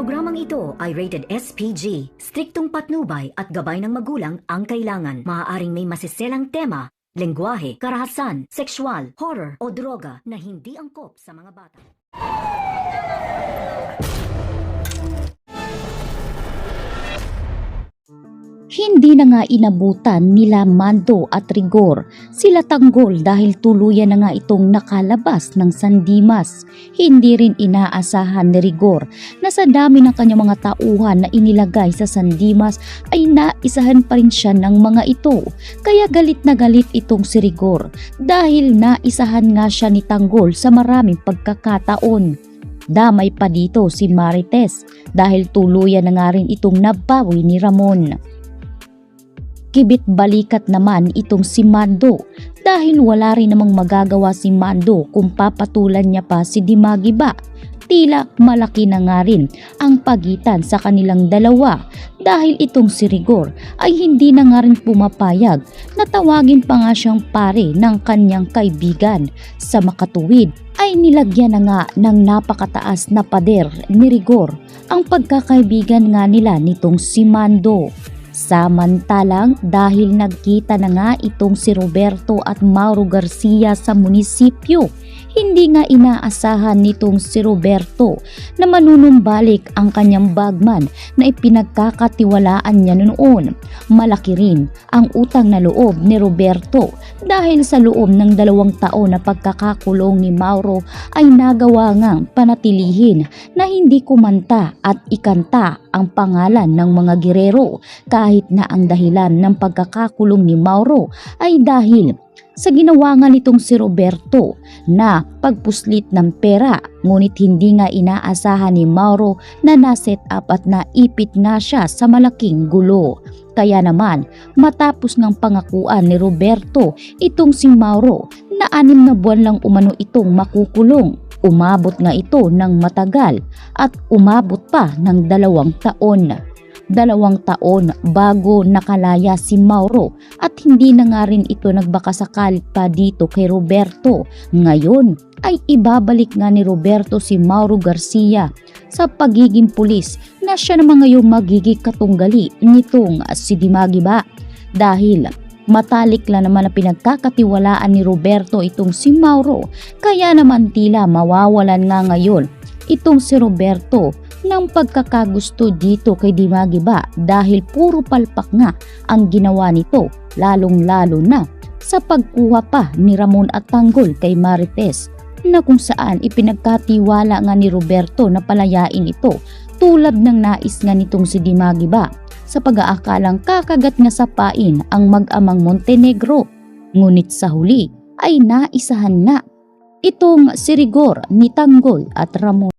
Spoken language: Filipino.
programang ito ay rated SPG. Striktong patnubay at gabay ng magulang ang kailangan. Maaaring may masiselang tema, lengguwahe, karahasan, sexual, horror o droga na hindi angkop sa mga bata. Hindi na nga inabutan nila Mando at Rigor sila Tanggol dahil tuluyan na nga itong nakalabas ng San Dimas. Hindi rin inaasahan ni Rigor na sa dami ng kanyang mga tauhan na inilagay sa San Dimas ay naisahan pa rin siya ng mga ito. Kaya galit na galit itong si Rigor dahil naisahan nga siya ni Tanggol sa maraming pagkakataon. Damay pa dito si Marites dahil tuluyan na nga rin itong nabawi ni Ramon. Kibit balikat naman itong si Mando dahil wala rin namang magagawa si Mando kung papatulan niya pa si Dimagiba. Tila malaki na nga rin ang pagitan sa kanilang dalawa dahil itong si Rigor ay hindi na nga rin pumapayag na tawagin pa nga siyang pare ng kanyang kaibigan. Sa makatuwid ay nilagyan na nga ng napakataas na pader ni Rigor ang pagkakaibigan nga nila nitong si Mando. Samantalang dahil nagkita na nga itong si Roberto at Mauro Garcia sa munisipyo, hindi nga inaasahan nitong si Roberto na manunumbalik ang kanyang bagman na ipinagkakatiwalaan niya noon. Malaki rin ang utang na loob ni Roberto dahil sa loob ng 2 taon na pagkakakulong ni Mauro ay nagawa ngang panatilihin na hindi kumanta at ikanta ang pangalan ng mga girero kahit na ang dahilan ng pagkakakulong ni Mauro ay dahil sa ginawa nga nitong si Roberto na pagpuslit ng pera, ngunit hindi nga inaasahan ni Mauro na naset up at naipit nga siya sa malaking gulo. Kaya naman matapos ng pangakuan ni Roberto itong si Mauro na 6 na buwan lang umano itong makukulong. Umabot nga ito ng matagal at umabot pa ng 2 taon. 2 taon bago nakalaya si Mauro at hindi na nga rin ito nagbakasakali pa dito kay Roberto. Ngayon ay ibabalik nga ni Roberto si Mauro Garcia sa pagiging pulis na siya naman ngayong magiging katunggali nitong si Dimagiba dahil matalik lang naman na pinagkakatiwalaan ni Roberto itong si Mauro kaya naman tila mawawalan nga ngayon itong si Roberto ng pagkakagusto dito kay Dimagiba dahil puro palpak nga ang ginawa nito lalong-lalo na sa pagkuha pa ni Ramon at Tanggol kay Marites na kung saan ipinagkatiwala nga ni Roberto na palayain ito tulad ng nais nga nitong si Dimagiba sa pag-aakalang kakagat nga sa pain ang mag-amang Montenegro. Ngunit sa huli ay naisahan na itong si Rigor ni Tanggol at Ramon.